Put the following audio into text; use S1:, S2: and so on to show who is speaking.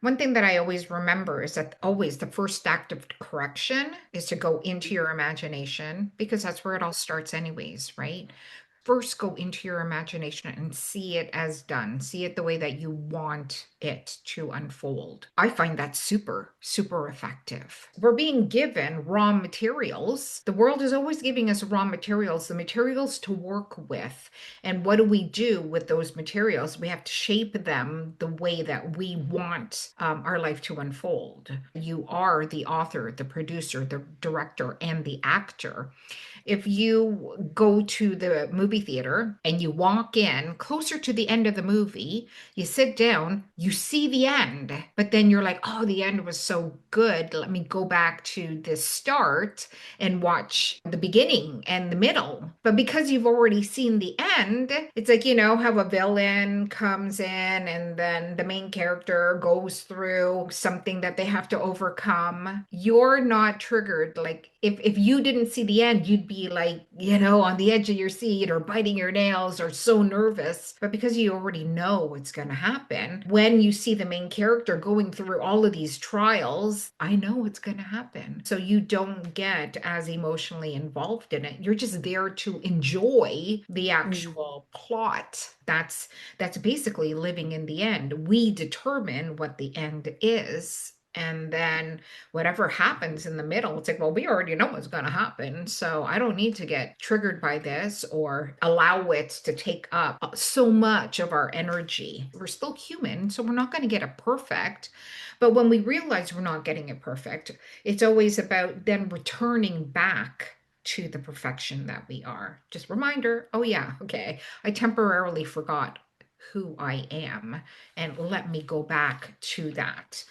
S1: One thing that I always remember is that always the first act of correction is to go into your imagination because that's where it all starts, anyways, right? First, go into your imagination and see it as done. See it the way that you want it to unfold. I find that super, super effective. We're being given raw materials. The world is always giving us raw materials, the materials to work with. And what do we do with those materials? We have to shape them the way that we want our life to unfold. You are the author, the producer, the director, and the actor. If you go to the movie theater and you walk in closer to the end of the movie, you sit down, you see the end, but then you're like, oh, the end was so good. Let me go back to the start and watch the beginning and the middle. But because you've already seen the end, it's like, how a villain comes in and then the main character goes through something that they have to overcome. You're not triggered. Like if you didn't see the end, you'd be like, on the edge of your seat or biting your nails or so nervous. But because you already know what's going to happen, when you see the main character going through all of these trials, I know what's going to happen. So you don't get as emotionally involved in it. You're just there to enjoy the
S2: Mhm.
S1: actual plot. That's basically living in the end. We determine what the end is. And then whatever happens in the middle, it's like, well, we already know what's going to happen. So I don't need to get triggered by this or allow it to take up so much of our energy. We're still human, so we're not going to get it perfect. But when we realize we're not getting it perfect, it's always about then returning back to the perfection that we are. Just reminder, oh, yeah, okay, I temporarily forgot who I am, and let me go back to that.